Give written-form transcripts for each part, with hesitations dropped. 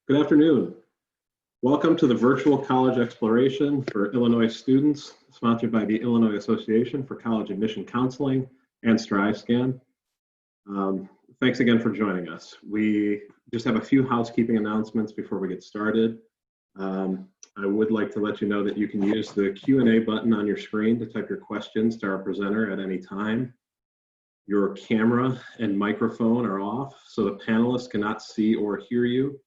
Good afternoon. Welcome to the Virtual College Exploration for Illinois students, sponsored by the Illinois Association for College Admission Counseling and StriveScan. Thanks again for joining us. We just have a few housekeeping announcements before we get started. I would like to let you know that you can use the Q&A button on your screen to type your questions to our presenter at any time. Your camera and microphone are off, so the panelists cannot see or hear you.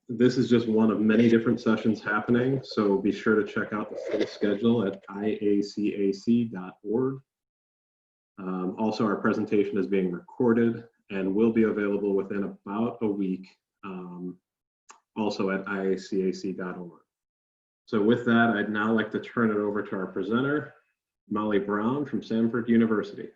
This is just one of many different sessions happening, so be sure to check out the full schedule at IACAC.org. Also, our presentation is being recorded and will be available within about a week, also at IACAC.org. So with that, I'd now like to turn it over to our presenter, Molly Brown from Samford University.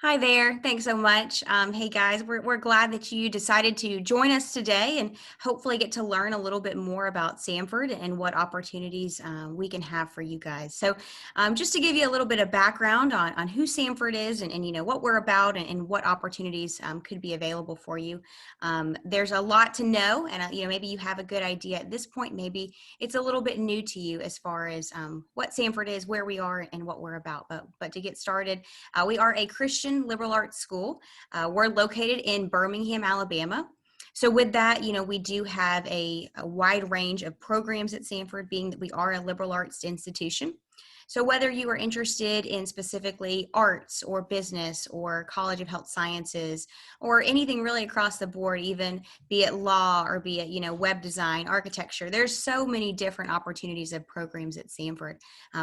Hi there. Thanks so much. Hey guys, we're glad that you decided to join us today and hopefully get to learn a little bit more about Samford and what opportunities we can have for you guys. So just to give you a little bit of background on who Samford is and you know what we're about and what opportunities could be available for you. There's a lot to know, and you know, maybe you have a good idea at this point. Maybe it's a little bit new to you as far as what Samford is, where we are, and what we're about. But to get started, we are a Christian liberal arts school. We're located in Birmingham, Alabama. So with that, you know, we do have a wide range of programs at Samford, being that we are a liberal arts institution. So whether you are interested in specifically arts or business or College of Health Sciences or anything really across the board, even be it law or be it, you know, web design, architecture, there's so many different opportunities of programs at Samford.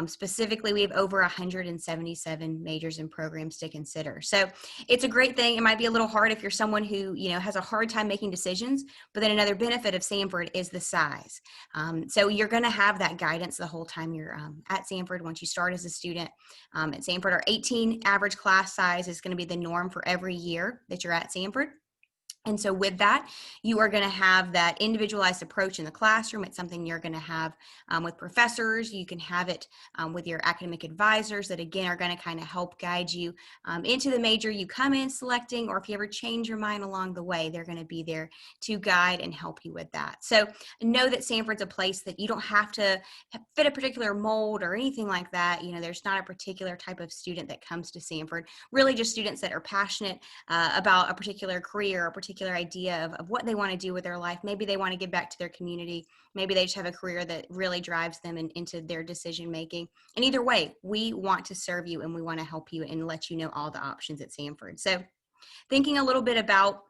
Specifically, we have over 177 majors and programs to consider. So it's a great thing. It might be a little hard if you're someone who, you know, has a hard time making decisions, but then another benefit of Samford is the size. So you're going to have that guidance the whole time you're at Samford. Once you start as a student at Samford, our 18 average class size is going to be the norm for every year that you're at Samford. And so with that, you are going to have that individualized approach in the classroom. It's something you're going to have with professors. You can have it with your academic advisors that, again, are going to kind of help guide you into the major you come in selecting, or if you ever change your mind along the way, they're going to be there to guide and help you with that. So know that Samford's a place that you don't have to fit a particular mold or anything like that. You know, there's not a particular type of student that comes to Samford, really just students that are passionate about a particular career, a particular idea of what they want to do with their life. Maybe they want to give back to their community. Maybe they just have a career that really drives them into their decision making. And either way, we want to serve you and we want to help you and let you know all the options at Samford. So thinking a little bit about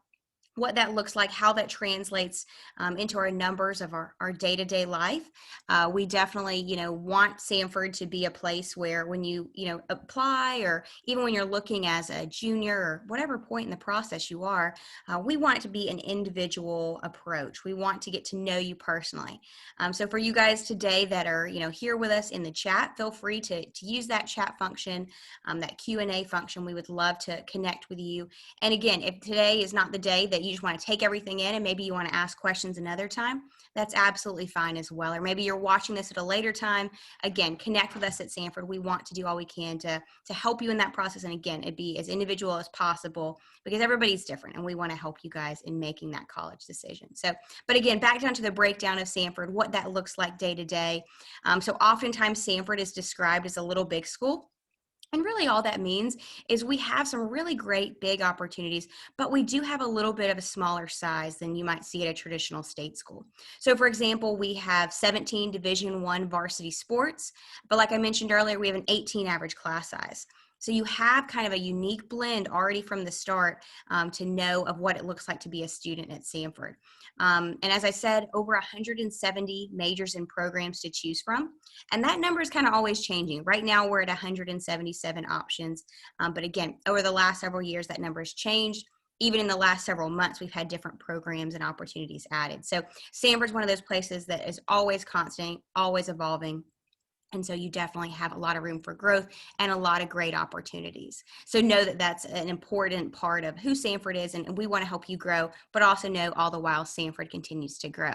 what that looks like, how that translates into our numbers of our day-to-day life. We definitely, you know, want Samford to be a place where when you apply, or even when you're looking as a junior or whatever point in the process you are, we want it to be an individual approach. We want to get to know you personally. So for you guys today that are, you know, here with us in the chat, feel free to use that chat function, that Q&A function. We would love to connect with you. And again, if today is not the day that you just want to take everything in and maybe you want to ask questions another time, that's absolutely fine as well. Or maybe you're watching this at a later time. Again, connect with us at Samford. We want to do all we can to help you in that process. And again, it'd be as individual as possible because everybody's different and we want to help you guys in making that college decision. So, but again, back down to the breakdown of Samford, what that looks like day to day. So oftentimes Samford is described as a little big school. And really all that means is we have some really great big opportunities, but we do have a little bit of a smaller size than you might see at a traditional state school. So for example, we have 17 Division I varsity sports, but like I mentioned earlier, we have an 18 average class size. So you have kind of a unique blend already from the start to know of what it looks like to be a student at Samford. And as I said, over 170 majors and programs to choose from. And that number is kind of always changing. Right now, we're at 177 options. But again, over the last several years, that number has changed. Even in the last several months, we've had different programs and opportunities added. So Samford's one of those places that is always constant, always evolving. And so you definitely have a lot of room for growth and a lot of great opportunities. So know that that's an important part of who Samford is, and we want to help you grow, but also know all the while Samford continues to grow.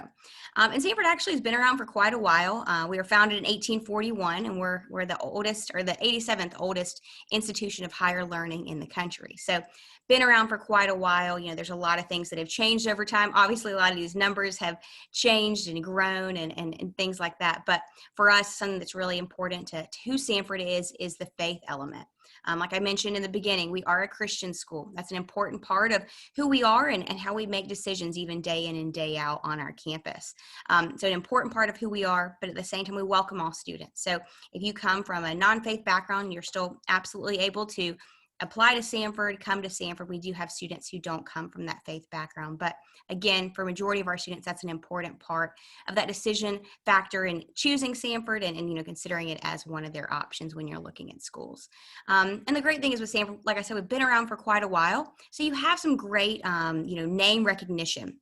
And Samford actually has been around for quite a while. We were founded in 1841, and we're the oldest, or the 87th oldest institution of higher learning in the country. So been around for quite a while. You know, there's a lot of things that have changed over time. Obviously, a lot of these numbers have changed and grown and things like that. But for us, something that's really important to who Samford is the faith element. Like I mentioned in the beginning, we are a Christian school. That's an important part of who we are and how we make decisions even day in and day out on our campus. So an important part of who we are, but at the same time, we welcome all students. So if you come from a non-faith background, you're still absolutely able to apply to Samford, come to Samford. We do have students who don't come from that faith background. But again, for majority of our students, that's an important part of that decision factor in choosing Samford and considering it as one of their options when you're looking at schools. And the great thing is with Samford, like I said, we've been around for quite a while. So you have some great, name recognition.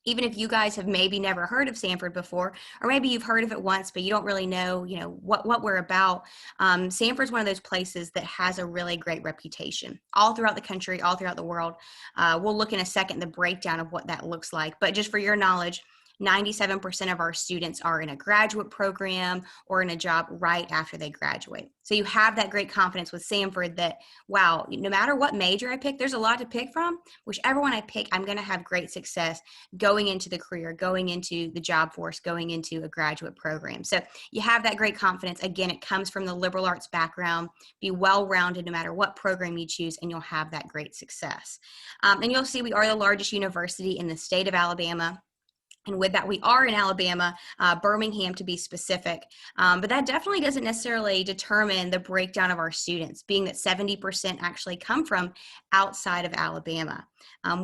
Even if you guys have maybe never heard of Samford before, or maybe you've heard of it once, but you don't really know, what we're about. Samford's one of those places that has a really great reputation all throughout the country, all throughout the world. We'll look in a second the breakdown of what that looks like. But just for your knowledge, 97% of our students are in a graduate program or in a job right after they graduate. So you have that great confidence with Samford that, wow, no matter what major I pick, there's a lot to pick from. Whichever one I pick, I'm going to have great success going into the career, going into the job force, going into a graduate program. So you have that great confidence. Again, it comes from the liberal arts background. Be well-rounded no matter what program you choose, and you'll have that great success. And you'll see we are the largest university in the state of Alabama. And with that, we are in Alabama, Birmingham to be specific. But that definitely doesn't necessarily determine the breakdown of our students, being that 70% actually come from outside of Alabama.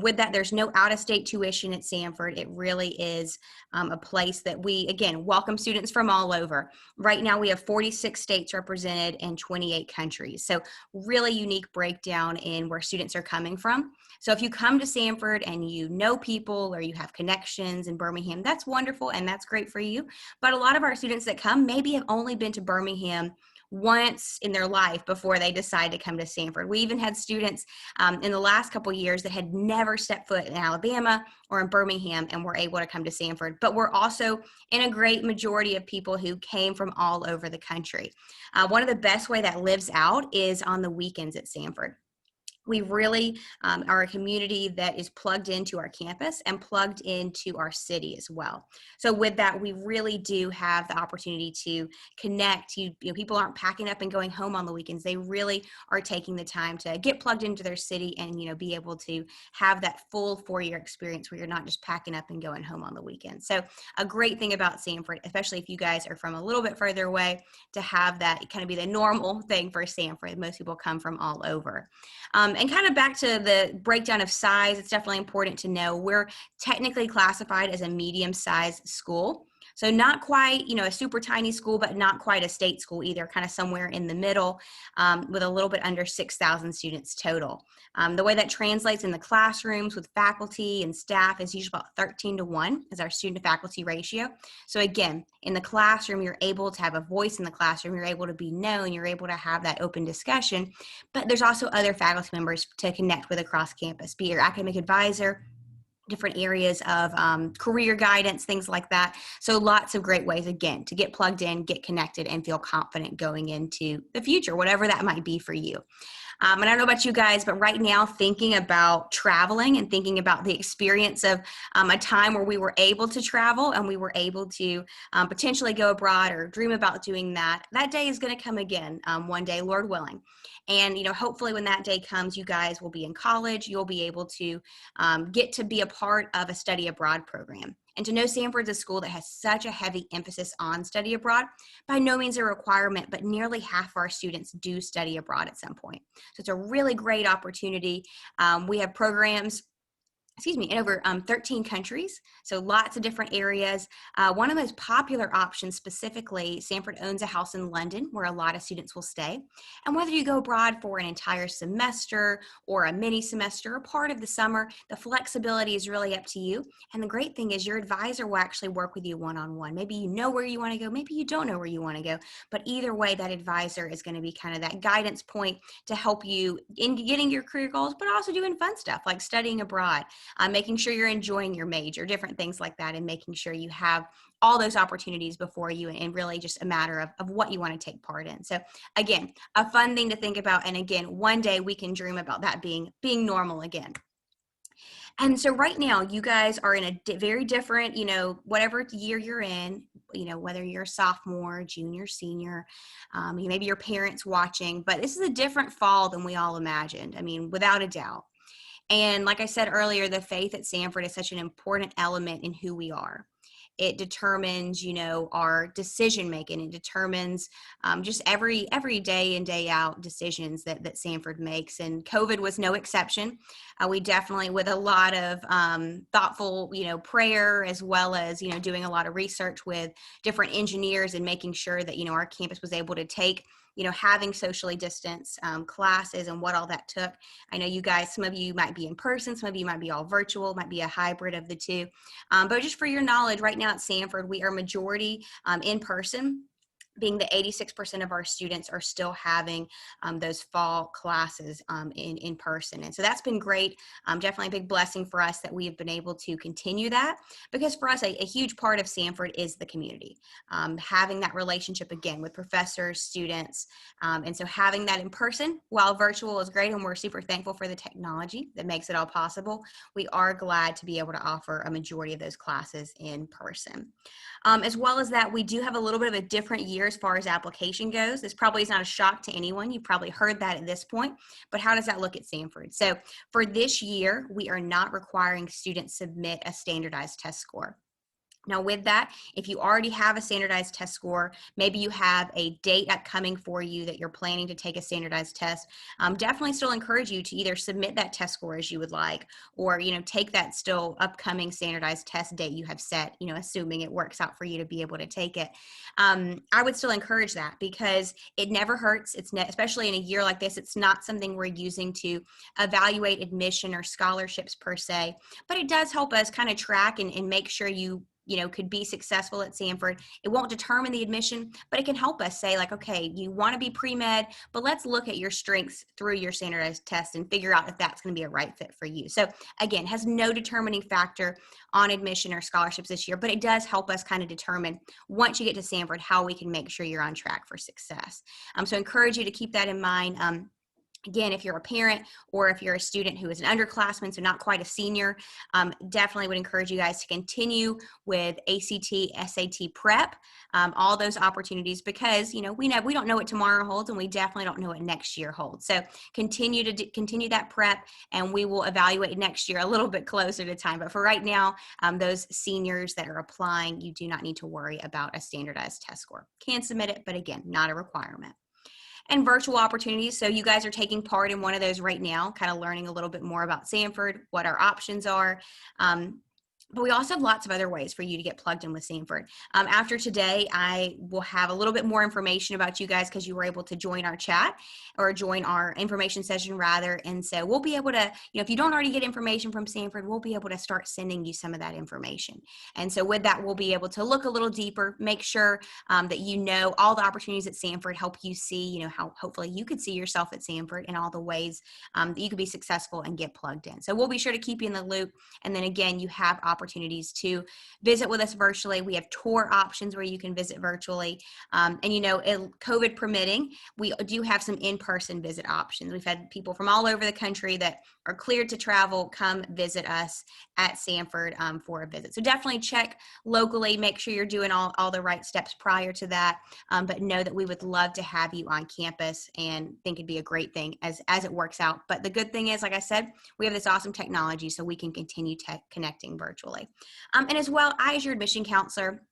With that, there's no out-of-state tuition at Samford. It really is a place that we, again, welcome students from all over. Right now, we have 46 states represented in 28 countries. So really unique breakdown in where students are coming from. So if you come to Samford and you know people or you have connections in Birmingham, that's wonderful and that's great for you. But a lot of our students that come maybe have only been to Birmingham once in their life before they decide to come to Samford. We even had students in the last couple of years that had never stepped foot in Alabama or in Birmingham and were able to come to Samford. But we're also in a great majority of people who came from all over the country. One of the best way that lives out is on the weekends at Samford. We really are a community that is plugged into our campus and plugged into our city as well. So with that, we really do have the opportunity to connect. People aren't packing up and going home on the weekends. They really are taking the time to get plugged into their city and be able to have that full 4-year experience where you're not just packing up and going home on the weekend. So a great thing about Samford, especially if you guys are from a little bit further away, to have that kind of be the normal thing for Samford. Most people come from all over. And kind of back to the breakdown of size, it's definitely important to know we're technically classified as a medium-sized school. So not quite, a super tiny school, but not quite a state school either, kind of somewhere in the middle with a little bit under 6,000 students total. The way that translates in the classrooms with faculty and staff is usually about 13-1 as our student to faculty ratio. So again, in the classroom, you're able to have a voice in the classroom, you're able to be known, you're able to have that open discussion, but there's also other faculty members to connect with across campus, be your academic advisor, different areas of career guidance, things like that. So lots of great ways, again, to get plugged in, get connected, and feel confident going into the future, whatever that might be for you. And I don't know about you guys, but right now thinking about traveling and thinking about the experience of a time where we were able to travel and we were able to potentially go abroad or dream about doing that, that day is going to come again one day, Lord willing. And, hopefully when that day comes, you guys will be in college, you'll be able to get to be a part of a study abroad program. And to know Samford's a school that has such a heavy emphasis on study abroad, by no means a requirement, but nearly half of our students do study abroad at some point. So it's a really great opportunity. We have programs in over 13 countries. So lots of different areas. One of the most popular options specifically, Samford owns a house in London where a lot of students will stay. And whether you go abroad for an entire semester or a mini semester or part of the summer, the flexibility is really up to you. And the great thing is your advisor will actually work with you one-on-one. Maybe you know where you want to go, maybe you don't know where you want to go, but either way, that advisor is going to be kind of that guidance point to help you in getting your career goals, but also doing fun stuff like studying abroad. Making sure you're enjoying your major, different things like that, and making sure you have all those opportunities before you, and really just a matter of what you want to take part in. So again, a fun thing to think about. And again, one day we can dream about that being normal again. And so right now you guys are in a very different, whatever year you're in, whether you're a sophomore, junior, senior, maybe your parents watching, but this is a different fall than we all imagined. I mean, without a doubt. And like I said earlier, the faith at Samford is such an important element in who we are. It determines, our decision making. It determines just every day in, day out decisions that Samford makes. And COVID was no exception. We definitely, with a lot of thoughtful, prayer, as well as, doing a lot of research with different engineers and making sure that, our campus was able to take having socially distanced classes and what all that took. I know you guys, some of you might be in person, some of you might be all virtual, might be a hybrid of the two. But just for your knowledge, right now at Samford, we are majority in person, being that 86% of our students are still having those fall classes in person. And so that's been great. Definitely a big blessing for us that we have been able to continue that, because for us, a huge part of Samford is the community. Having that relationship again with professors, students. And so having that in person while virtual is great. And we're super thankful for the technology that makes it all possible. We are glad to be able to offer a majority of those classes in person. As well as that, we do have a little bit of a different year as far as application goes. This probably is not a shock to anyone. You've probably heard that at this point, but how does that look at Samford? So for this year, we are not requiring students submit a standardized test score. Now with that, if you already have a standardized test score, maybe you have a date upcoming for you that you're planning to take a standardized test, definitely still encourage you to either submit that test score as you would like, or, take that still upcoming standardized test date you have set, assuming it works out for you to be able to take it. I would still encourage that because it never hurts. Especially in a year like this, it's not something we're using to evaluate admission or scholarships per se, but it does help us kind of track and make sure you could be successful at Samford. It won't determine the admission, but it can help us say like, okay, you want to be pre-med, but let's look at your strengths through your standardized test and figure out if that's going to be a right fit for you. So again, has no determining factor on admission or scholarships this year, but it does help us kind of determine once you get to Samford, how we can make sure you're on track for success. So I encourage you to keep that in mind. Again, if you're a parent or if you're a student who is an underclassman, so not quite a senior, definitely would encourage you guys to continue with ACT, SAT prep, all those opportunities, because we don't know what tomorrow holds, and we definitely don't know what next year holds. So continue that prep, and we will evaluate next year a little bit closer to time. But for right now, those seniors that are applying, you do not need to worry about a standardized test score. Can submit it, but again, not a requirement. And virtual opportunities. So you guys are taking part in one of those right now, kind of learning a little bit more about Samford, what our options are. But we also have lots of other ways for you to get plugged in with Samford. After today, I will have a little bit more information about you guys because you were able to join our chat or join our information session rather. And so we'll be able to, if you don't already get information from Samford, we'll be able to start sending you some of that information. And so with that, we'll be able to look a little deeper, make sure that all the opportunities at Samford, help you see, how hopefully you could see yourself at Samford and all the ways that you could be successful and get plugged in. So we'll be sure to keep you in the loop. And then again, you have opportunities to visit with us virtually. We have tour options where you can visit virtually. And COVID permitting, we do have some in-person visit options. We've had people from all over the country that are cleared to travel come visit us at Samford for a visit. So definitely check locally, make sure you're doing all the right steps prior to that. But know that we would love to have you on campus and think it'd be a great thing as it works out. But the good thing is, like I said, we have this awesome technology so we can continue connecting virtually. And as well, I, as your admission counselor,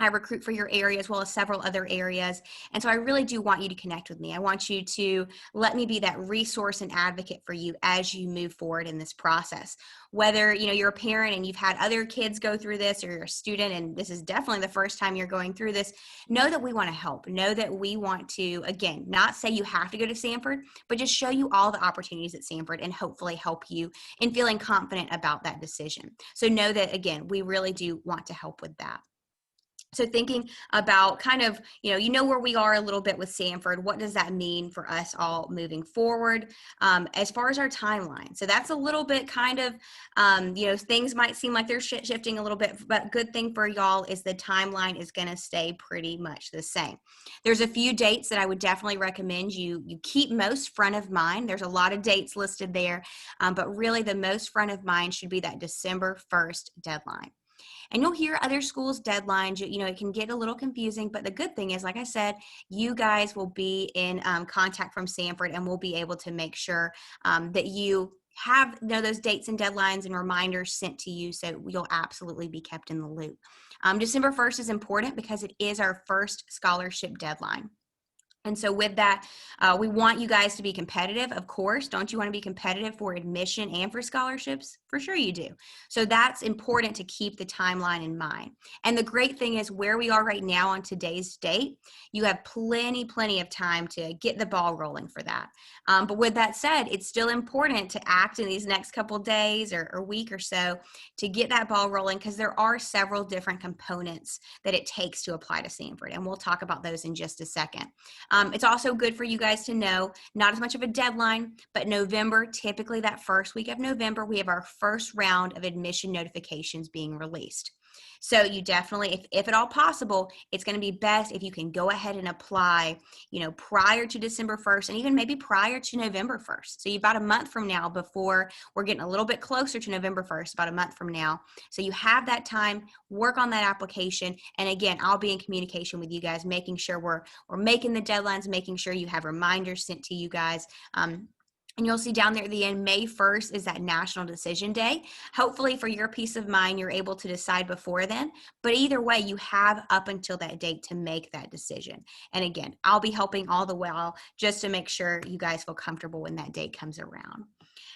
I recruit for your area as well as several other areas. And so I really do want you to connect with me. I want you to let me be that resource and advocate for you as you move forward in this process. Whether, you're a parent and you've had other kids go through this, or you're a student and this is definitely the first time you're going through this, know that we want to help. Know that we want to, again, not say you have to go to Samford, but just show you all the opportunities at Samford and hopefully help you in feeling confident about that decision. So know that, again, we really do want to help with that. So thinking about kind of, where we are a little bit with Samford, what does that mean for us all moving forward as far as our timeline? So that's a little bit kind of, things might seem like they're shifting a little bit, but good thing for y'all is the timeline is going to stay pretty much the same. There's a few dates that I would definitely recommend you keep most front of mind. There's a lot of dates listed there, but really the most front of mind should be that December 1st deadline. And you'll hear other schools' deadlines. It can get a little confusing, but the good thing is, like I said, you guys will be in contact from Samford, and we'll be able to make sure that you have those dates and deadlines and reminders sent to you, so you'll absolutely be kept in the loop. December 1st is important because it is our first scholarship deadline. And so with that, we want you guys to be competitive, of course. Don't you want to be competitive for admission and for scholarships? For sure you do. So that's important to keep the timeline in mind. And the great thing is where we are right now on today's date, you have plenty of time to get the ball rolling for that. But with that said, it's still important to act in these next couple days or week or so to get that ball rolling, because there are several different components that it takes to apply to Samford. And we'll talk about those in just a second. It's also good for you guys to know, not as much of a deadline, but November, typically that first week of November, we have our first round of admission notifications being released. So you definitely, if at all possible, it's going to be best if you can go ahead and apply, prior to December 1st and even maybe prior to November 1st. So you've about a month from now, before we're getting a little bit closer to November 1st, about a month from now. So you have that time, work on that application. And again, I'll be in communication with you guys, making sure we're making the deadlines, making sure you have reminders sent to you guys. And you'll see down there at the end, May 1st is that National Decision Day. Hopefully for your peace of mind, you're able to decide before then. But either way, you have up until that date to make that decision. And again, I'll be helping all the while just to make sure you guys feel comfortable when that date comes around.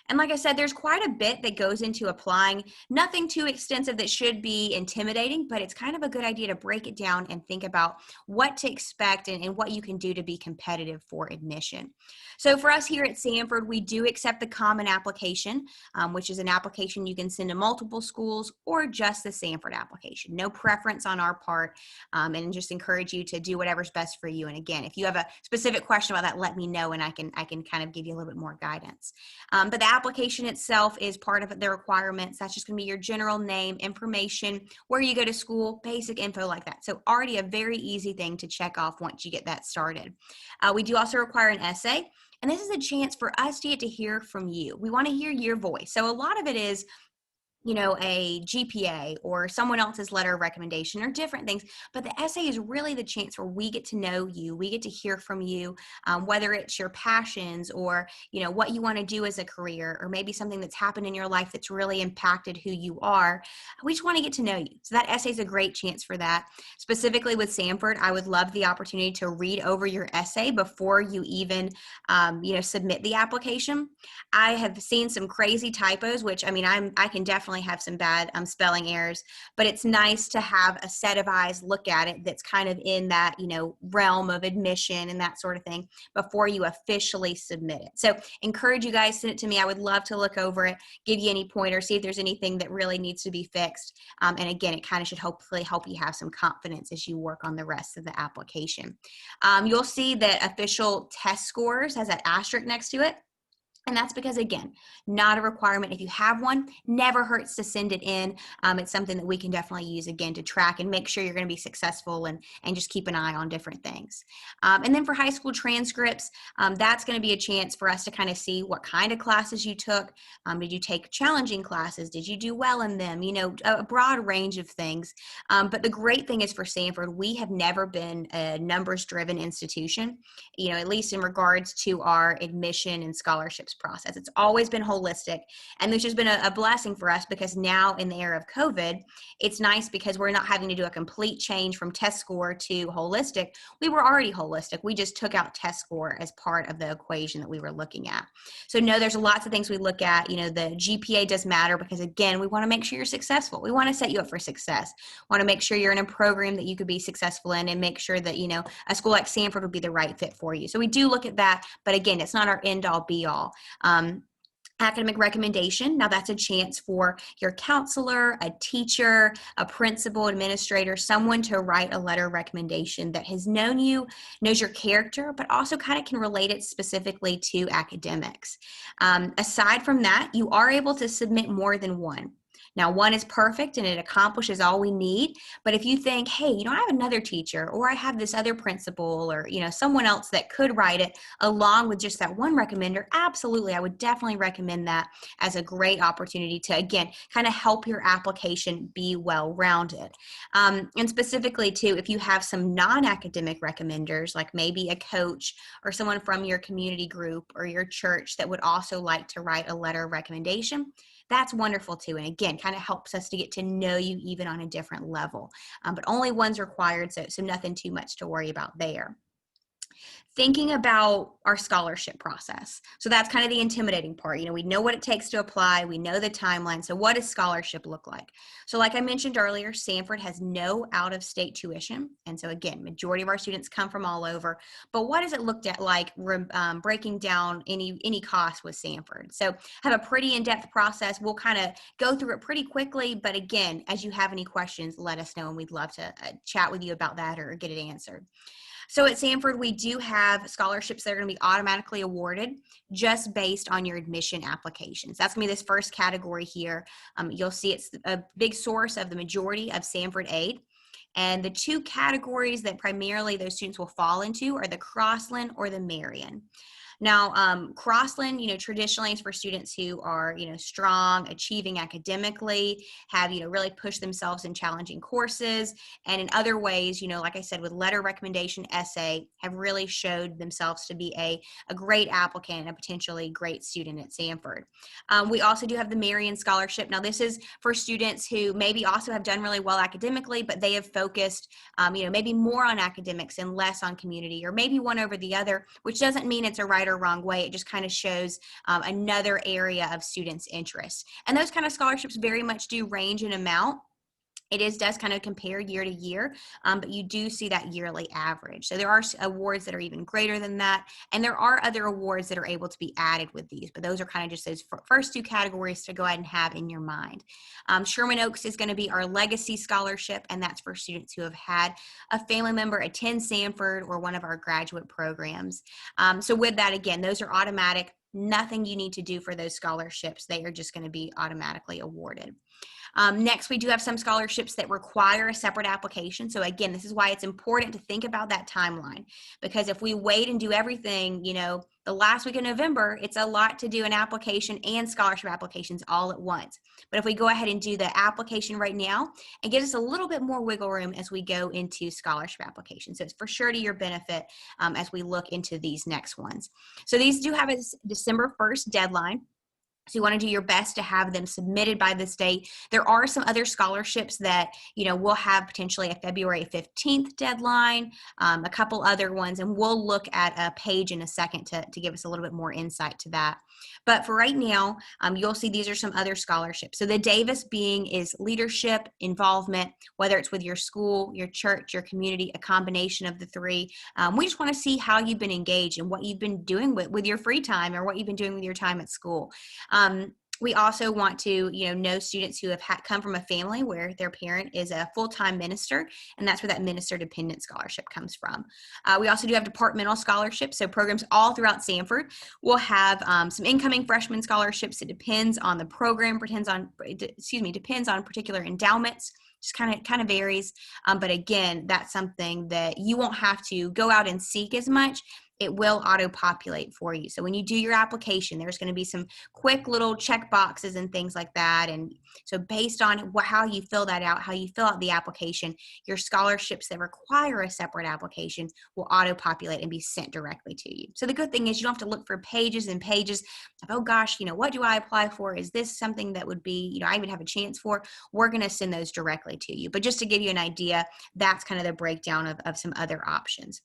And like I said, there's quite a bit that goes into applying. Nothing too extensive that should be intimidating, but it's kind of a good idea to break it down and think about what to expect and what you can do to be competitive for admission. So for us here at Samford, we do accept the common application, which is an application you can send to multiple schools or just the Samford application. No preference on our part, and just encourage you to do whatever's best for you. And again, if you have a specific question about that, let me know and I can kind of give you a little bit more guidance. But the application itself is part of the requirements. That's just going to be your general name, information, where you go to school, basic info like that. So already a very easy thing to check off once you get that started. We do also require an essay. And this is a chance for us to get to hear from you. We want to hear your voice. So a lot of it is, a GPA or someone else's letter of recommendation or different things. But the essay is really the chance where we get to know you. We get to hear from you, whether it's your passions or, what you want to do as a career, or maybe something that's happened in your life that's really impacted who you are. We just want to get to know you. So that essay is a great chance for that. Specifically with Samford, I would love the opportunity to read over your essay before you even, submit the application. I have seen some crazy typos, which I can definitely have some bad spelling errors, but it's nice to have a set of eyes look at it that's kind of in that, realm of admission and that sort of thing before you officially submit it. So encourage you guys, send it to me. I would love to look over it, give you any pointers, see if there's anything that really needs to be fixed. And again, it kind of should hopefully help you have some confidence as you work on the rest of the application. You'll see that official test scores has that asterisk next to it. And that's because, again, not a requirement. If you have one, never hurts to send it in. It's something that we can definitely use, again, to track and make sure you're going to be successful and just keep an eye on different things. And then for high school transcripts, that's going to be a chance for us to kind of see what kind of classes you took. Did you take challenging classes? Did you do well in them? A broad range of things. But the great thing is for Samford, we have never been a numbers-driven institution, at least in regards to our admission and scholarships process. It's always been holistic. And this has been a blessing for us because now in the era of COVID, it's nice because we're not having to do a complete change from test score to holistic. We were already holistic. We just took out test score as part of the equation that we were looking at. So no, there's lots of things we look at. The GPA does matter because, again, we want to make sure you're successful. We want to set you up for success. We want to make sure you're in a program that you could be successful in and make sure that, a school like Samford would be the right fit for you. So we do look at that, but again, it's not our end all be all. Academic recommendation. Now that's a chance for your counselor, a teacher, a principal, administrator, someone to write a letter of recommendation that has known you, knows your character, but also kind of can relate it specifically to academics. Aside from that, you are able to submit more than one. Now, one is perfect and it accomplishes all we need. But if you think, hey, I have another teacher or I have this other principal or, someone else that could write it along with just that one recommender, absolutely, I would definitely recommend that as a great opportunity to, again, kind of help your application be well-rounded. And specifically, too, if you have some non-academic recommenders, like maybe a coach or someone from your community group or your church that would also like to write a letter of recommendation, that's wonderful too. And again, kind of helps us to get to know you even on a different level. But only one's required, so nothing too much to worry about there. Thinking about our scholarship process. So that's kind of the intimidating part. We know what it takes to apply. We know the timeline. So what does scholarship look like? So like I mentioned earlier, Samford has no out-of-state tuition. And so again, majority of our students come from all over. But what does it look at like breaking down any cost with Samford? So have a pretty in-depth process. We'll kind of go through it pretty quickly. But again, as you have any questions, let us know and we'd love to chat with you about that or get it answered. So at Samford, we do have scholarships that are going to be automatically awarded just based on your admission applications. That's going to be this first category here. You'll see it's a big source of the majority of Samford aid. And the two categories that primarily those students will fall into are the Crossland or the Marion. Now, Crossland, traditionally is for students who are, strong, achieving academically, have, really pushed themselves in challenging courses. And in other ways, like I said, with letter recommendation essay, have really showed themselves to be a great applicant and a potentially great student at Samford. We also do have the Marion Scholarship. Now, this is for students who maybe also have done really well academically, but they have focused, maybe more on academics and less on community, or maybe one over the other, which doesn't mean it's a right or wrong way. It just kind of shows another area of students' interest. And those kind of scholarships very much do range in amount. It does kind of compare year to year, but you do see that yearly average. So there are awards that are even greater than that, and there are other awards that are able to be added with these, but those are kind of just those first two categories to go ahead and have in your mind. Sherman Oaks is going to be our legacy scholarship, and that's for students who have had a family member attend Samford or one of our graduate programs. So with that, again, those are automatic. Nothing you need to do for those scholarships. They are just going to be automatically awarded. Next, we do have some scholarships that require a separate application. So again, this is why it's important to think about that timeline, because if we wait and do everything, the last week of November, it's a lot to do an application and scholarship applications all at once. But if we go ahead and do the application right now, it gives us a little bit more wiggle room as we go into scholarship applications. So it's for sure to your benefit as we look into these next ones. So these do have a December 1st deadline. So you want to do your best to have them submitted by this date. There are some other scholarships that, will have potentially a February 15th deadline, a couple other ones, and we'll look at a page in a second to give us a little bit more insight to that. But for right now, you'll see these are some other scholarships. So the Davis is leadership, involvement, whether it's with your school, your church, your community, a combination of the three. We just want to see how you've been engaged and what you've been doing with your free time or what you've been doing with your time at school. We also want to, know students who have come from a family where their parent is a full-time minister, and that's where that minister dependent scholarship comes from. We also do have departmental scholarships, so programs all throughout Samford will have some incoming freshman scholarships. It depends on the program, depends on particular endowments. Just kind of varies. But again, that's something that you won't have to go out and seek as much it will auto-populate for you. So when you do your application, there's going to be some quick little check boxes and things like that. And so based on how you fill that out, how you fill out the application, your scholarships that require a separate application will auto-populate and be sent directly to you. So the good thing is you don't have to look for pages and pages of, oh gosh, what do I apply for? Is this something that would be, I would have a chance for? We're going to send those directly to you. But just to give you an idea, that's kind of the breakdown of some other options.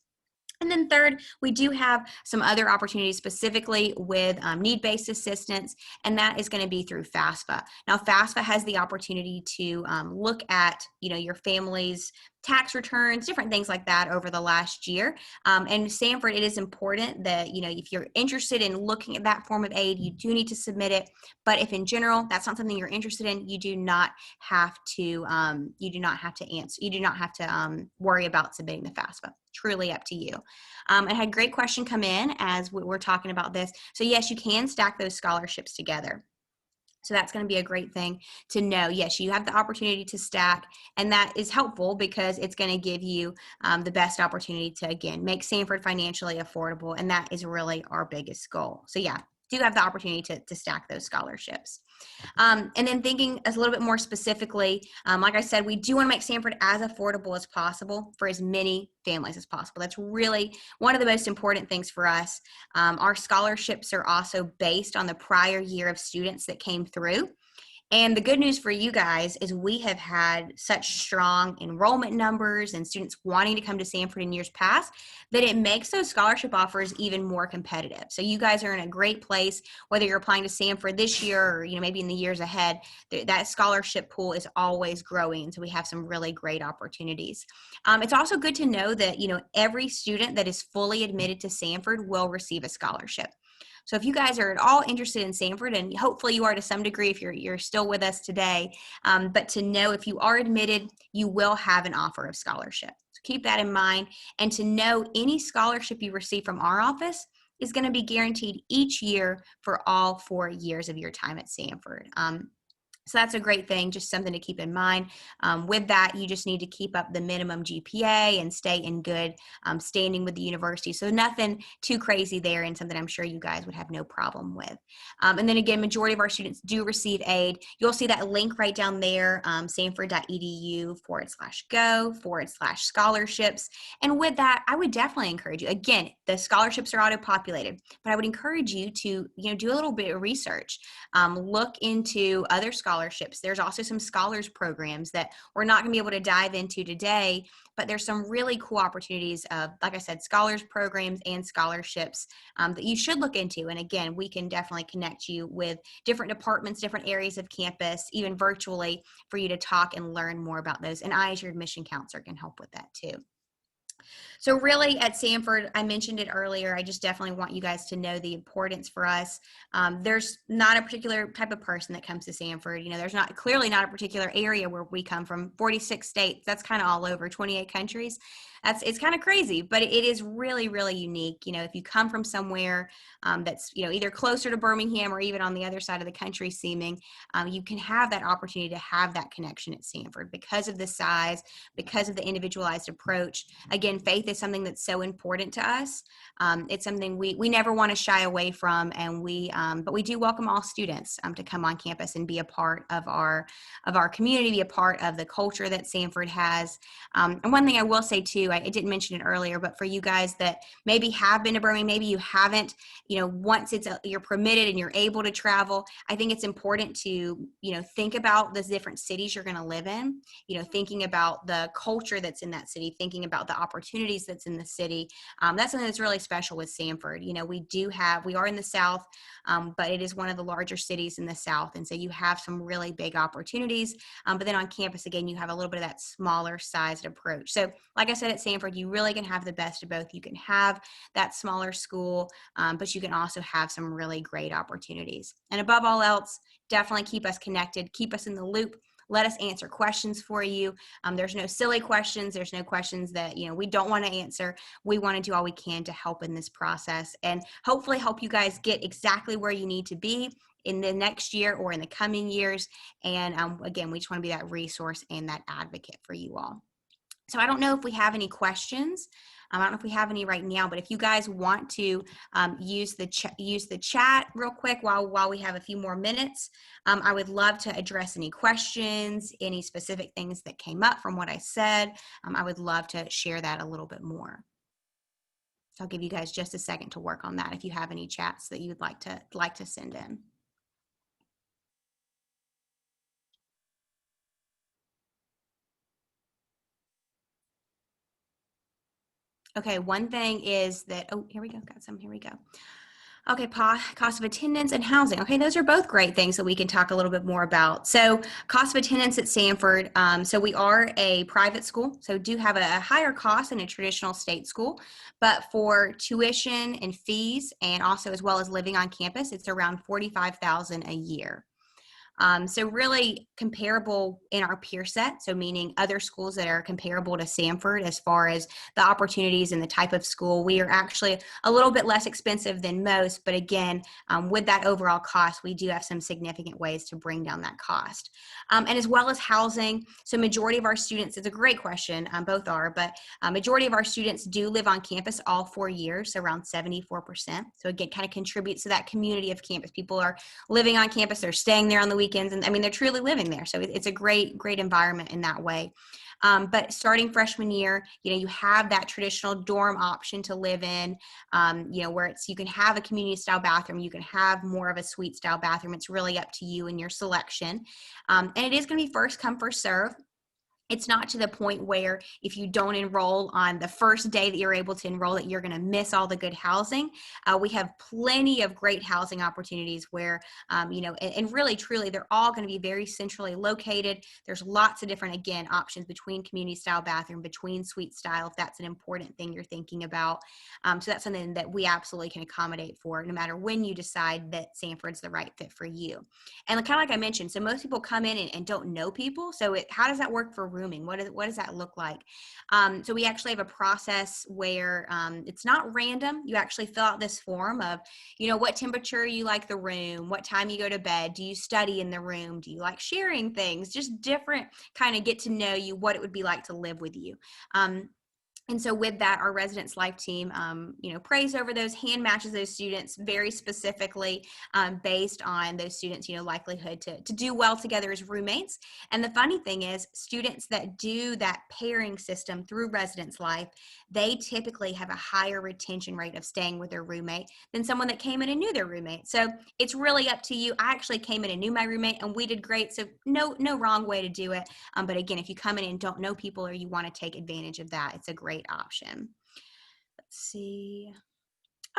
And then third, we do have some other opportunities specifically with need-based assistance, and that is going to be through FAFSA. Now, FAFSA has the opportunity to look at, your family's tax returns, different things like that over the last year. And Samford, it is important that, if you're interested in looking at that form of aid, you do need to submit it. But if in general, that's not something you're interested in, you do not have to worry about submitting the FAFSA. Truly up to you. I had a great question come in as we're talking about this. So yes, you can stack those scholarships together. So that's going to be a great thing to know. Yes, you have the opportunity to stack, and that is helpful because it's going to give you the best opportunity to, again, make Samford financially affordable, and that is really our biggest goal. So yeah, do have the opportunity to stack those scholarships. And then thinking a little bit more specifically, like I said, we do want to make Samford as affordable as possible for as many families as possible. That's really one of the most important things for us. Our scholarships are also based on the prior year of students that came through. And the good news for you guys is we have had such strong enrollment numbers and students wanting to come to Samford in years past that it makes those scholarship offers even more competitive. So you guys are in a great place, whether you're applying to Samford this year or maybe in the years ahead, that scholarship pool is always growing. So we have some really great opportunities. It's also good to know that every student that is fully admitted to Samford will receive a scholarship. So if you guys are at all interested in Samford, and hopefully you are to some degree if you're still with us today, but to know if you are admitted, you will have an offer of scholarship. So keep that in mind, and to know any scholarship you receive from our office is going to be guaranteed each year for all 4 years of your time at Samford. So that's a great thing, just something to keep in mind. With that, you just need to keep up the minimum GPA and stay in good standing with the university. So nothing too crazy there, and something I'm sure you guys would have no problem with. And then again, majority of our students do receive aid. You'll see that link right down there, samford.edu/go/scholarships. And with that, I would definitely encourage you. Again, the scholarships are auto-populated, but I would encourage you to do a little bit of research. Look into other scholarships. There's also some scholars programs that we're not going to be able to dive into today, but there's some really cool opportunities of, like I said, scholars programs and scholarships that you should look into. And again, we can definitely connect you with different departments, different areas of campus, even virtually, for you to talk and learn more about those. And I, as your admission counselor, can help with that too. So really at Samford, I mentioned it earlier, I just definitely want you guys to know the importance for us. There's not a particular type of person that comes to Samford. There's clearly not a particular area where we come from. 46 states, that's kind of all over, 28 countries. It's kind of crazy, but it is really, really unique. If you come from somewhere that's, either closer to Birmingham or even on the other side of the country seeming, you can have that opportunity to have that connection at Samford because of the size, because of the individualized approach. Again, faith is something that's so important to us. It's something we never want to shy away from, and but we do welcome all students to come on campus and be a part of our community, be a part of the culture that Samford has. And one thing I will say too, I didn't mention it earlier, but for you guys that maybe have been to Birmingham, maybe you haven't, once you're permitted and you're able to travel, I think it's important to, think about the different cities you're going to live in, thinking about the culture that's in that city, thinking about the opportunities that's in the city. That's something that's really special with Samford. We are in the South, but it is one of the larger cities in the South. And so you have some really big opportunities. But then on campus, again, you have a little bit of that smaller sized approach. So like I said, at Samford, you really can have the best of both. You can have that smaller school, but you can also have some really great opportunities. And above all else, definitely keep us connected, keep us in the loop. Let us answer questions for you. There's no silly questions. There's no questions that, we don't want to answer. We want to do all we can to help in this process and hopefully help you guys get exactly where you need to be in the next year or in the coming years. And again, we just want to be that resource and that advocate for you all. So I don't know if we have any questions. I don't know if we have any right now, but if you guys want to use the chat real quick while we have a few more minutes, I would love to address any questions, any specific things that came up from what I said. I would love to share that a little bit more. So I'll give you guys just a second to work on that if you have any chats that you would like to send in. Okay, one thing is that, oh, here we go, got some, here we go. Okay, cost of attendance and housing. Okay, those are both great things that we can talk a little bit more about. So cost of attendance at Samford. So we are a private school, so do have a higher cost than a traditional state school, but for tuition and fees and also as well as living on campus, it's around $45,000 a year. So really comparable in our peer set, so meaning other schools that are comparable to Samford as far as the opportunities and the type of school. We are actually a little bit less expensive than most, but again, with that overall cost, we do have some significant ways to bring down that cost. And as well as housing, so majority of our students, it's a great question, both are, but majority of our students do live on campus all 4 years, so around 74%. So again, kind of contributes to that community of campus. People are living on campus, they're staying there on the weekends, and I mean, they're truly living there. So it's a great environment in that way. But starting freshman year, you have that traditional dorm option to live in, where you can have a community style bathroom, you can have more of a suite style bathroom. It's really up to you and your selection. And it is going to be first come, first serve. It's not to the point where if you don't enroll on the first day that you're able to enroll that you're going to miss all the good housing. We have plenty of great housing opportunities where, and really, truly, they're all going to be very centrally located. There's lots of different, again, options between community style bathroom, between suite style, if that's an important thing you're thinking about. So that's something that we absolutely can accommodate for no matter when you decide that Samford's the right fit for you. And kind of like I mentioned, so most people come in and don't know people. So how does that work for rooming? What does that look like? So we actually have a process where it's not random. You actually fill out this form of, what temperature you like the room, what time you go to bed, do you study in the room, do you like sharing things, just different kind of get to know you, what it would be like to live with you. And so with that, our residence life team, prays over those, hand matches those students very specifically based on those students, likelihood to do well together as roommates. And the funny thing is students that do that pairing system through residence life, they typically have a higher retention rate of staying with their roommate than someone that came in and knew their roommate. So it's really up to you. I actually came in and knew my roommate and we did great. So no wrong way to do it. But again, if you come in and don't know people or you want to take advantage of that, it's a great option. Let's see.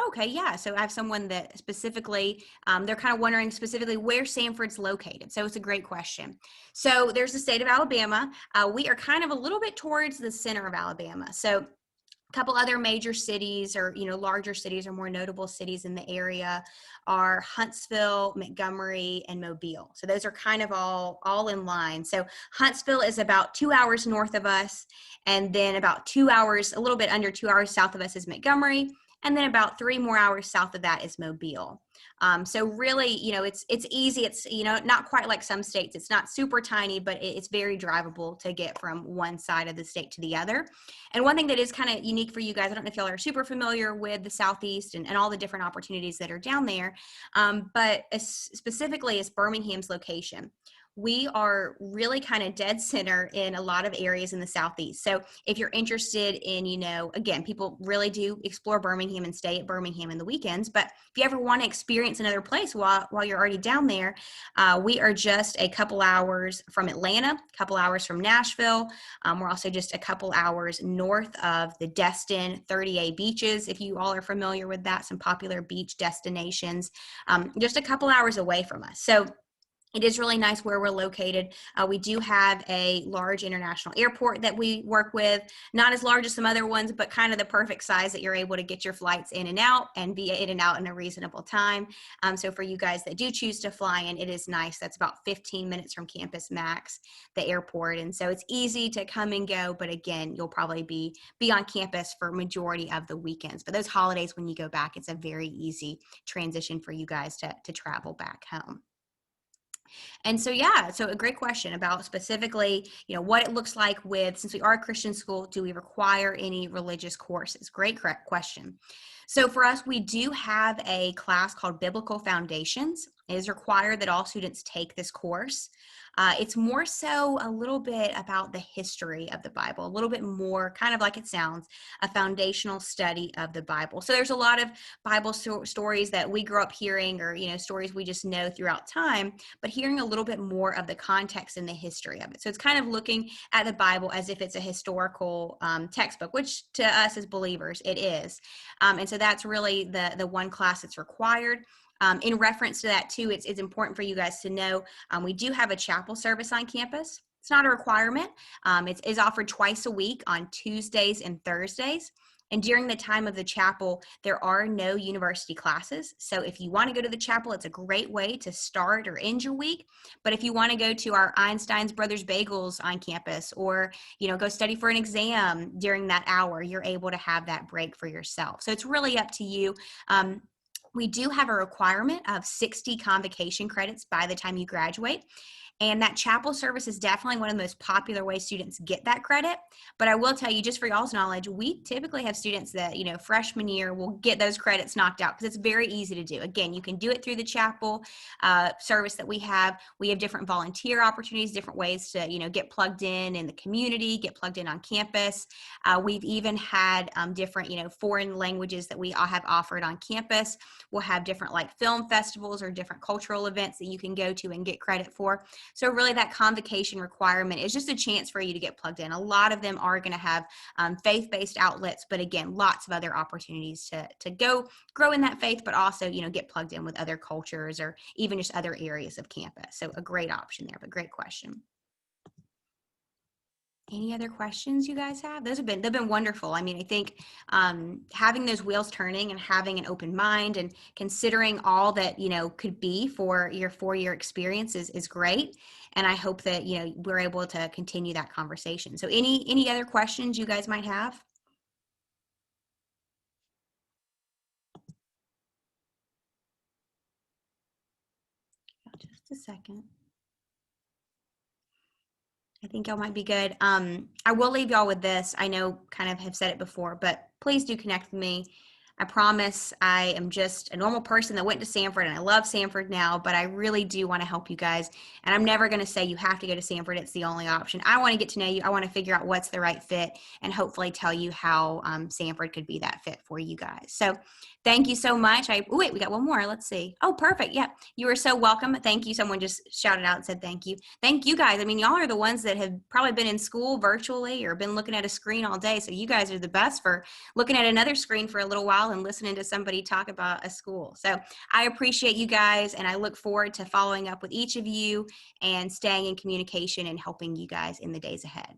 Okay, yeah. So I have someone that specifically, they're kind of wondering specifically where Samford's located. So it's a great question. So there's the state of Alabama. We are kind of a little bit towards the center of Alabama. So a couple other major cities or, larger cities or more notable cities in the area are Huntsville, Montgomery, and Mobile. So those are kind of all in line. So Huntsville is about 2 hours north of us, and then about 2 hours, a little bit under 2 hours south of us is Montgomery, and then about 3 more hours south of that is Mobile. So really, it's easy. It's, not quite like some states. It's not super tiny, but it's very drivable to get from one side of the state to the other. And one thing that is kind of unique for you guys, I don't know if y'all are super familiar with the Southeast and all the different opportunities that are down there, but specifically is Birmingham's location. We are really kind of dead center in a lot of areas in the Southeast. So if you're interested in, again, people really do explore Birmingham and stay at Birmingham in the weekends. But if you ever want to experience another place while you're already down there, we are just a couple hours from Atlanta, a couple hours from Nashville. We're also just a couple hours north of the Destin 30A beaches, if you all are familiar with that, some popular beach destinations, just a couple hours away from us. So it is really nice where we're located. We do have a large international airport that we work with, not as large as some other ones, but kind of the perfect size that you're able to get your flights in and out and be in and out in a reasonable time. So for you guys that do choose to fly in, it is nice. That's about 15 minutes from campus max, the airport. And so it's easy to come and go, but again, you'll probably be on campus for majority of the weekends. But those holidays, when you go back, it's a very easy transition for you guys to travel back home. And so, yeah, so a great question about specifically, what it looks like with, since we are a Christian school, do we require any religious courses? Great question. So for us, we do have a class called Biblical Foundations. It is required that all students take this course. It's more so a little bit about the history of the Bible, a little bit more, kind of like it sounds, a foundational study of the Bible. So there's a lot of Bible stories that we grew up hearing, or stories we just know throughout time, but hearing a little bit more of the context and the history of it. So it's kind of looking at the Bible as if it's a historical textbook, which to us as believers it is. And so that's really the one class that's required. In reference to that too, it's important for you guys to know we do have a chapel service on campus. It's not a requirement. It is offered twice a week on Tuesdays and Thursdays. And during the time of the chapel, there are no university classes. So if you want to go to the chapel, it's a great way to start or end your week. But if you want to go to our Einstein's Brothers Bagels on campus, or go study for an exam during that hour, you're able to have that break for yourself. So it's really up to you. We do have a requirement of 60 convocation credits by the time you graduate. And that chapel service is definitely one of the most popular ways students get that credit. But I will tell you, just for y'all's knowledge, we typically have students that, freshman year will get those credits knocked out, because it's very easy to do. Again, you can do it through the chapel service that we have. We have different volunteer opportunities, different ways to, get plugged in the community, get plugged in on campus. We've even had different, foreign languages that we all have offered on campus. We'll have different like film festivals or different cultural events that you can go to and get credit for. So really that convocation requirement is just a chance for you to get plugged in. A lot of them are going to have faith-based outlets, but again, lots of other opportunities to go grow in that faith, but also, get plugged in with other cultures or even just other areas of campus. So a great option there, but great question. Any other questions you guys have? They've been wonderful. I mean, I think having those wheels turning and having an open mind and considering all that, could be for your 4-year experience is great. And I hope that, we're able to continue that conversation. So any other questions you guys might have? Just a second. I think y'all might be good. I will leave y'all with this. I know kind of have said it before, but please do connect with me. I promise I am just a normal person that went to Samford, and I love Samford now, but I really do want to help you guys. And I'm never going to say you have to go to Samford. It's the only option. I want to get to know you. I want to figure out what's the right fit and hopefully tell you how Samford could be that fit for you guys. So thank you so much. Wait, we got one more. Let's see. Oh, perfect. Yeah, you are so welcome. Thank you. Someone just shouted out and said thank you. Thank you guys. I mean, y'all are the ones that have probably been in school virtually or been looking at a screen all day. So you guys are the best for looking at another screen for a little while and listening to somebody talk about a school. So I appreciate you guys, and I look forward to following up with each of you and staying in communication and helping you guys in the days ahead.